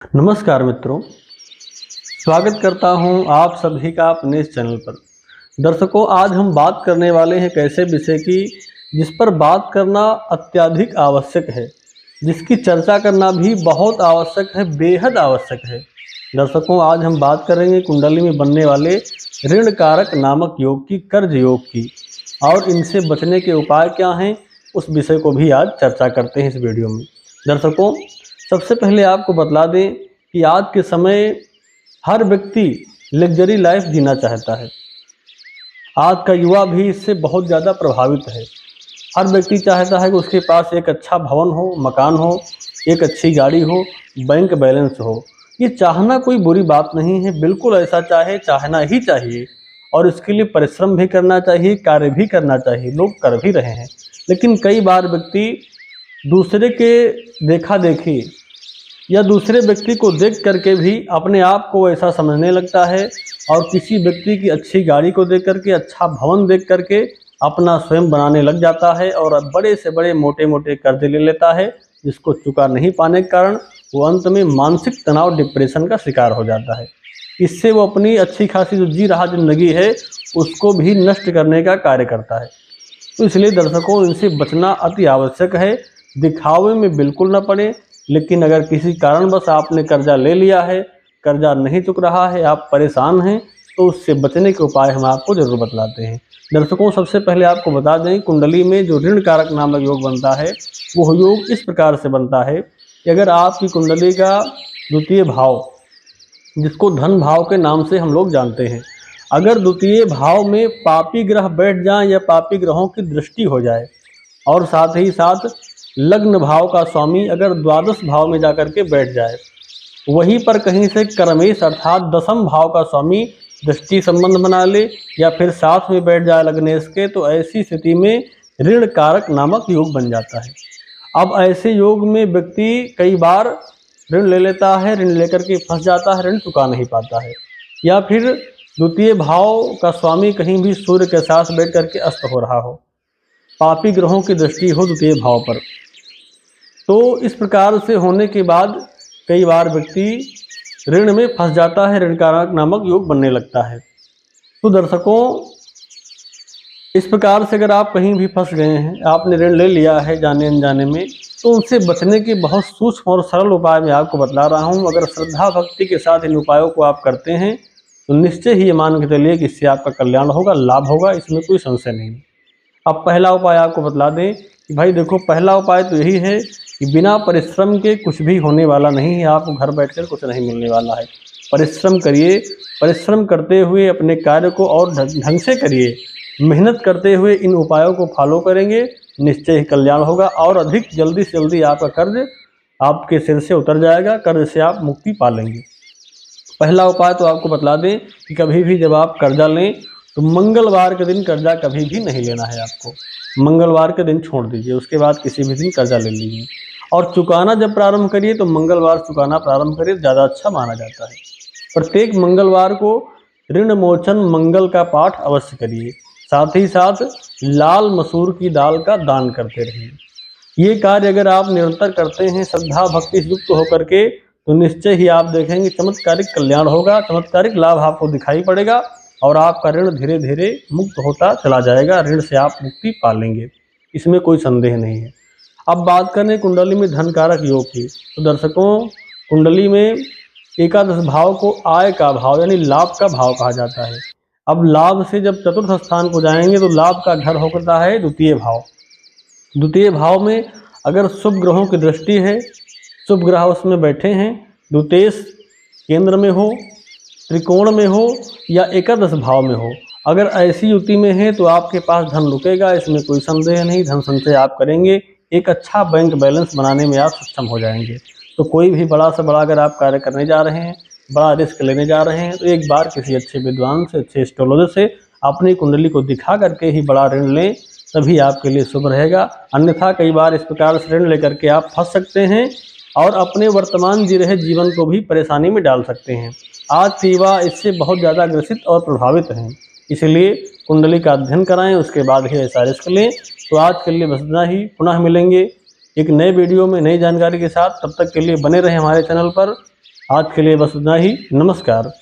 नमस्कार मित्रों, स्वागत करता हूं आप सभी का अपने इस चैनल पर। दर्शकों, आज हम बात करने वाले हैं एक ऐसे विषय की जिस पर बात करना अत्यधिक आवश्यक है, जिसकी चर्चा करना भी बहुत आवश्यक है, बेहद आवश्यक है। दर्शकों, आज हम बात करेंगे कुंडली में बनने वाले ऋण कारक नामक योग की, कर्ज योग की, और इनसे बचने के उपाय क्या हैं, उस विषय को भी आज चर्चा करते हैं इस वीडियो में। दर्शकों, सबसे पहले आपको बतला दें कि आज के समय हर व्यक्ति लग्जरी लाइफ जीना चाहता है। आज का युवा भी इससे बहुत ज़्यादा प्रभावित है। हर व्यक्ति चाहता है कि उसके पास एक अच्छा भवन हो, मकान हो, एक अच्छी गाड़ी हो, बैंक बैलेंस हो। ये चाहना कोई बुरी बात नहीं है, बिल्कुल ऐसा चाहना ही चाहिए, और इसके लिए परिश्रम भी करना चाहिए, कार्य भी करना चाहिए। लोग कर भी रहे हैं, लेकिन कई बार व्यक्ति दूसरे के देखा देखी या दूसरे व्यक्ति को देख करके भी अपने आप को ऐसा समझने लगता है, और किसी व्यक्ति की अच्छी गाड़ी को देख करके, अच्छा भवन देख करके अपना स्वयं बनाने लग जाता है, और बड़े से बड़े मोटे मोटे कर्ज ले लेता है, जिसको चुका नहीं पाने के कारण वो अंत में मानसिक तनाव, डिप्रेशन का शिकार हो जाता है। इससे वो अपनी अच्छी खासी जो जी रहा जिंदगी है उसको भी नष्ट करने का कार्य करता है। तो इसलिए दर्शकों, इनसे बचना अति आवश्यक है। दिखावे में बिल्कुल न पड़े, लेकिन अगर किसी कारणवश आपने कर्जा ले लिया है, कर्जा नहीं चुक रहा है, आप परेशान हैं, तो उससे बचने के उपाय हम आपको जरूर बतलाते हैं। दर्शकों, सबसे पहले आपको बता दें, कुंडली में जो ऋण कारक नामक योग बनता है, वो योग इस प्रकार से बनता है कि अगर आपकी कुंडली का द्वितीय भाव, जिसको धन भाव के नाम से हम लोग जानते हैं, अगर द्वितीय भाव में पापी ग्रह बैठ जाए या पापी ग्रहों की दृष्टि हो जाए, और साथ ही साथ लग्न भाव का स्वामी अगर द्वादश भाव में जाकर के बैठ जाए, वहीं पर कहीं से कर्मेश अर्थात दशम भाव का स्वामी दृष्टि संबंध बना ले, या फिर साथ में बैठ जाए लग्नेश के, तो ऐसी स्थिति में ऋण कारक नामक योग बन जाता है। अब ऐसे योग में व्यक्ति कई बार ऋण ले लेता है, ऋण लेकर के फंस जाता है, ऋण चुका नहीं पाता है, या फिर द्वितीय भाव का स्वामी कहीं भी सूर्य के साथ बैठ करके अस्त हो रहा हो, पापी ग्रहों की दृष्टि हो द्वितीय भाव पर। तो इस प्रकार से होने के बाद कई बार व्यक्ति ऋण में फंस जाता है, ऋण कारक नामक योग बनने लगता है। तो दर्शकों, इस प्रकार से अगर आप कहीं भी फंस गए हैं, आपने ऋण ले लिया है जाने अनजाने में, तो उनसे बचने के बहुत सूक्ष्म और सरल उपाय मैं आपको बतला रहा हूं। अगर श्रद्धा भक्ति के साथ इन उपायों को आप करते हैं तो निश्चय ही ये मान के चलिए कि इससे आपका कल्याण होगा, लाभ होगा, इसमें कोई संशय नहीं। अब पहला उपाय आपको बतला दें कि भाई देखो, पहला उपाय तो यही है कि बिना परिश्रम के कुछ भी होने वाला नहीं है, आपको घर बैठकर कुछ नहीं मिलने वाला है। परिश्रम करिए, परिश्रम करते हुए अपने कार्य को और ढंग से करिए, मेहनत करते हुए इन उपायों को फॉलो करेंगे, निश्चय ही कल्याण होगा, और अधिक जल्दी से जल्दी आपका कर्ज आपके सिर से उतर जाएगा, कर्ज से आप मुक्ति पा लेंगे। पहला उपाय तो आपको बतला दें कि कभी भी जब आप कर्जा लें तो मंगलवार के दिन कर्जा कभी भी नहीं लेना है आपको। मंगलवार के दिन छोड़ दीजिए, उसके बाद किसी भी दिन कर्जा ले लीजिए, और चुकाना जब प्रारंभ करिए तो मंगलवार चुकाना प्रारंभ करिए, ज़्यादा अच्छा माना जाता है। प्रत्येक मंगलवार को ऋण मोचन मंगल का पाठ अवश्य करिए, साथ ही साथ लाल मसूर की दाल का दान करते रहिए। ये कार्य अगर आप निरंतर करते हैं श्रद्धा भक्ति से युक्त होकर के, तो निश्चय ही आप देखेंगे चमत्कारिक कल्याण होगा, चमत्कारिक लाभ आपको दिखाई पड़ेगा, और आपका ऋण धीरे धीरे मुक्त होता चला जाएगा, ऋण से आप मुक्ति पा लेंगे, इसमें कोई संदेह नहीं है। अब बात करें कुंडली में धन कारक योग की, तो दर्शकों, कुंडली में एकादश भाव को आय का भाव यानी लाभ का भाव कहा जाता है। अब लाभ से जब चतुर्थ स्थान को जाएंगे तो लाभ का घर होता है द्वितीय भाव। द्वितीय भाव में अगर शुभ ग्रहों की दृष्टि है, शुभ ग्रह उसमें बैठे हैं, द्वितीय केंद्र में हो, त्रिकोण में हो, या एकादश भाव में हो, अगर ऐसी युति में है तो आपके पास धन रुकेगा, इसमें कोई संदेह नहीं। धन संचय आप करेंगे, एक अच्छा बैंक बैलेंस बनाने में आप सक्षम हो जाएंगे। तो कोई भी बड़ा से बड़ा अगर आप कार्य करने जा रहे हैं, बड़ा रिस्क लेने जा रहे हैं, तो एक बार किसी अच्छे विद्वान से, अच्छे एस्ट्रोलॉजर से अपनी कुंडली को दिखा करके ही बड़ा ऋण लें, तभी आपके लिए शुभ रहेगा। अन्यथा कई बार इस प्रकार से ऋण लेकर के आप फंस सकते हैं, और अपने वर्तमान जी रहे जीवन को भी परेशानी में डाल सकते हैं। आज के युवा इससे बहुत ज़्यादा ग्रसित और प्रभावित हैं, इसलिए कुंडली का अध्ययन कराएं, उसके बाद ही ऐसा रिस्क लें। तो आज के लिए बस इतना ही, पुनः मिलेंगे एक नए वीडियो में नई जानकारी के साथ। तब तक के लिए बने रहें हमारे चैनल पर। आज के लिए बस इतना ही। नमस्कार।